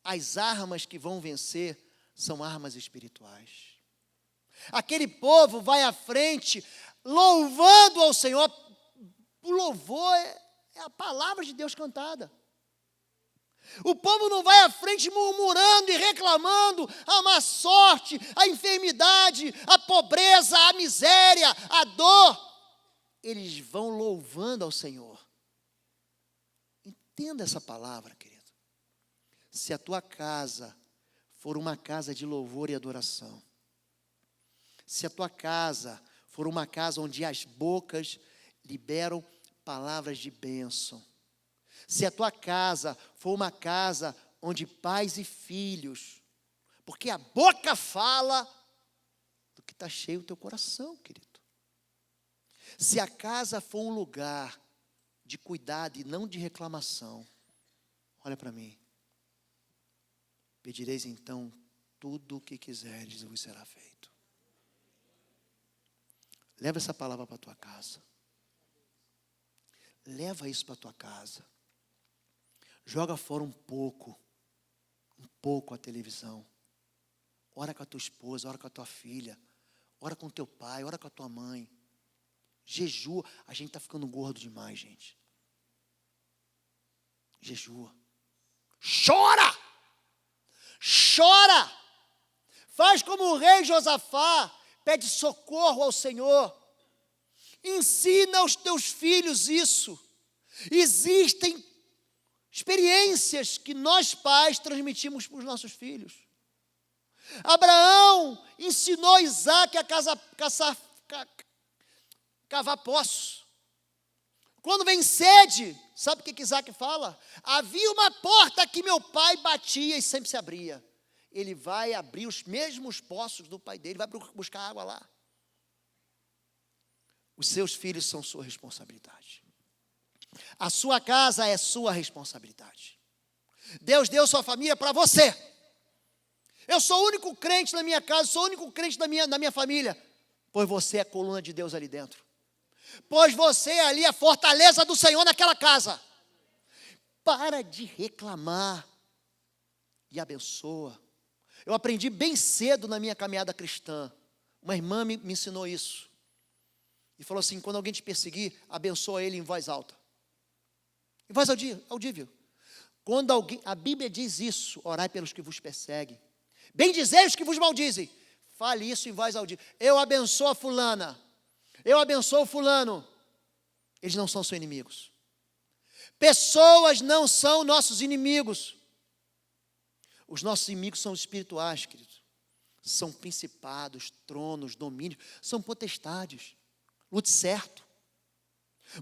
as armas que vão vencer são armas espirituais. Aquele povo vai à frente, louvando ao Senhor. O louvor é a palavra de Deus cantada. O povo não vai à frente murmurando e reclamando a má sorte, a enfermidade, a pobreza, a miséria, a dor. Eles vão louvando ao Senhor. Entenda essa palavra, querido. Se a tua casa for uma casa de louvor e adoração, se a tua casa for uma casa onde as bocas liberam palavras de bênção, se a tua casa for uma casa onde pais e filhos, porque a boca fala do que está cheio o teu coração, querido. Se a casa for um lugar de cuidado e não de reclamação, olha para mim. Pedireis então tudo o que quiseres e vos será feito. Leva essa palavra para a tua casa. Leva isso para a tua casa. Joga fora um pouco a televisão. Ora com a tua esposa, ora com a tua filha, ora com o teu pai, ora com a tua mãe. Jejua. A gente está ficando gordo demais, gente. Jejua. Chora! Chora! Faz como o rei Josafá, pede socorro ao Senhor. Ensina aos teus filhos isso. Existem experiências que nós pais transmitimos para os nossos filhos. Abraão ensinou Isaac a cavar poços. Quando vem sede, sabe o que Isaac fala? Havia uma porta que meu pai batia e sempre se abria. Ele vai abrir os mesmos poços do pai dele, vai buscar água lá. Os seus filhos são sua responsabilidade. A sua casa é sua responsabilidade. Deus deu sua família para você. Eu sou o único crente na minha casa, sou o único crente da minha família, pois você é a coluna de Deus ali dentro. Pois você ali é a fortaleza do Senhor naquela casa. Para de reclamar e abençoa. Eu aprendi bem cedo na minha caminhada cristã. Uma irmã me ensinou isso. E falou assim: quando alguém te perseguir, abençoa ele em voz alta. Em voz audível. Quando alguém, a Bíblia diz isso: orai pelos que vos perseguem. Bendizei os que vos maldizem. Fale isso em voz audível. Eu abençoo a fulana. Eu abençoo o fulano. Eles não são seus inimigos. Pessoas não são nossos inimigos. Os nossos inimigos são espirituais, queridos. São principados, tronos, domínios, são potestades. Lute certo.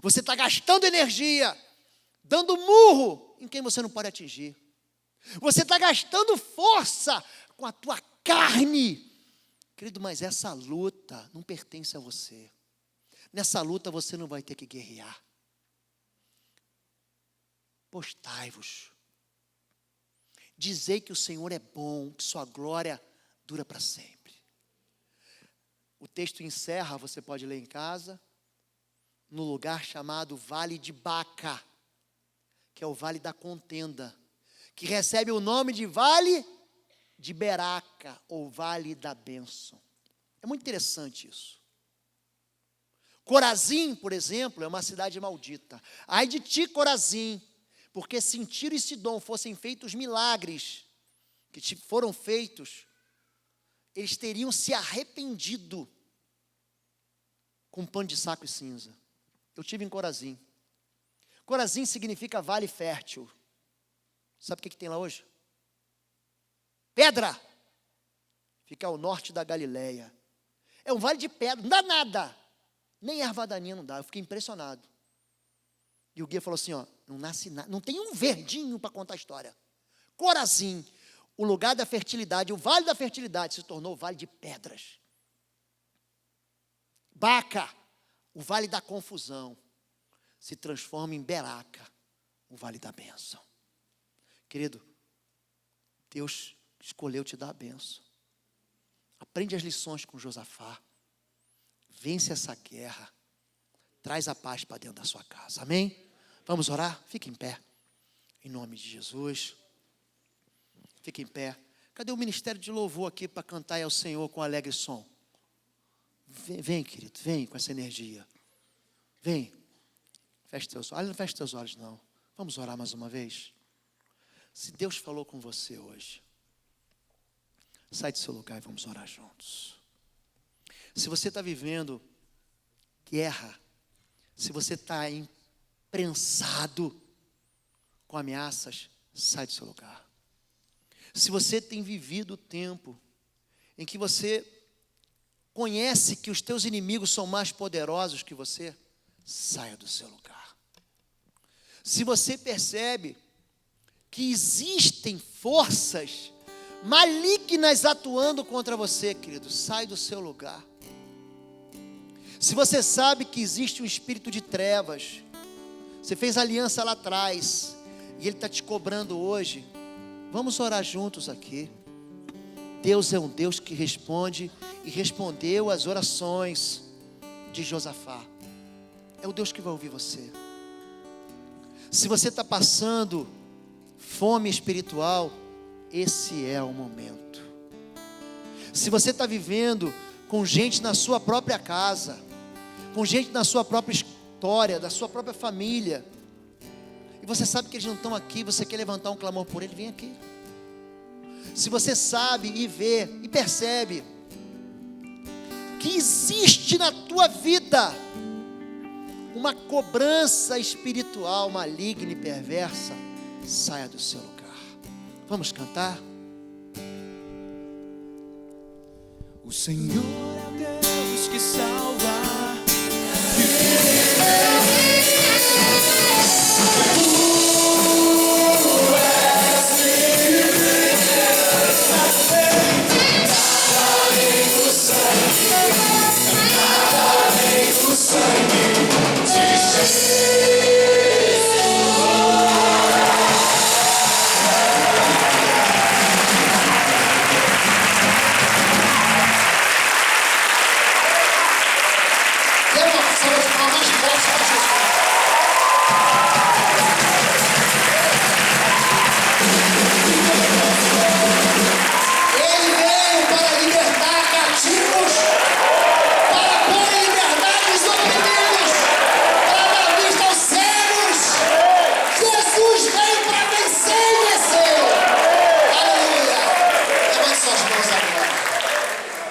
Você está gastando energia, dando murro em quem você não pode atingir. Você está gastando força com a tua carne. Querido, mas essa luta não pertence a você. Nessa luta você não vai ter que guerrear. Postai-vos. Dizei que o Senhor é bom, que sua glória dura para sempre. O texto encerra, você pode ler em casa. no lugar chamado Vale de Baca, que é o Vale da Contenda, que recebe o nome de Vale de Beraca, ou Vale da Bênção. É muito interessante isso. Corazim, por exemplo, é uma cidade maldita. Ai de ti, Corazim, porque se em Tiro e Sidom fossem feitos milagres que te foram feitos, eles teriam se arrependido com pano de saco e cinza. Eu estive em Corazim. Corazim significa vale fértil. Sabe o que tem lá hoje? Pedra. Fica ao norte da Galileia. É um vale de pedra, não dá nada. Nem erva daninha não dá. Eu fiquei impressionado. E o guia falou assim, ó, não nasce nada, não tem um verdinho para contar a história. Corazim, o lugar da fertilidade, o vale da fertilidade se tornou o vale de pedras. Baca, o vale da confusão, se transforma em Beraca, o vale da bênção. Querido, Deus escolheu te dar a bênção. Aprende as lições com Josafá. Vence essa guerra. Traz a paz para dentro da sua casa. Amém? Vamos orar? Fique em pé. Em nome de Jesus. Fique em pé. Cadê o ministério de louvor aqui para cantar ao Senhor com alegre som? Vem, querido. Vem com essa energia. Vem. Feche teus olhos. Não feche teus olhos, não. Vamos orar mais uma vez? Se Deus falou com você hoje, sai do seu lugar e vamos orar juntos. Se você está vivendo guerra, se você está imprensado com ameaças, sai do seu lugar. Se você tem vivido o tempo em que você conhece que os teus inimigos são mais poderosos que você, saia do seu lugar. Se você percebe que existem forças malignas atuando contra você, querido, sai do seu lugar. Se você sabe que existe um espírito de trevas, você fez aliança lá atrás, e ele está te cobrando hoje, vamos orar juntos aqui. Deus é um Deus que responde, e respondeu às orações de Josafá. É o Deus que vai ouvir você. Se você está passando fome espiritual, esse é o momento. Se você está vivendo com gente na sua própria casa, com gente na sua própria história, da sua própria família, e você sabe que eles não estão aqui, você quer levantar um clamor por ele, vem aqui. Se você sabe e vê e percebe que existe na tua vida uma cobrança espiritual maligna e perversa, saia do seu lugar. Vamos cantar? O Senhor é o Deus que salva.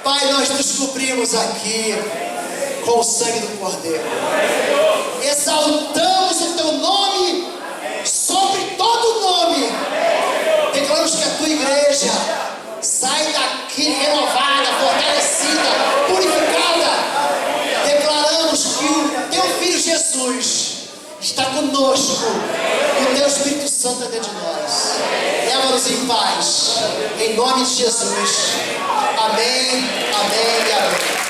Pai, nós nos cobrimos aqui com o sangue do Cordeiro. Exaltamos o teu nome sobre todo nome. Declaramos que a tua igreja sai daqui renovada, fortalecida, purificada. Declaramos que o teu Filho Jesus está conosco e o teu Espírito Santo é dentro de nós. Leva-nos em paz, em nome de Jesus. Amém, amém e amém.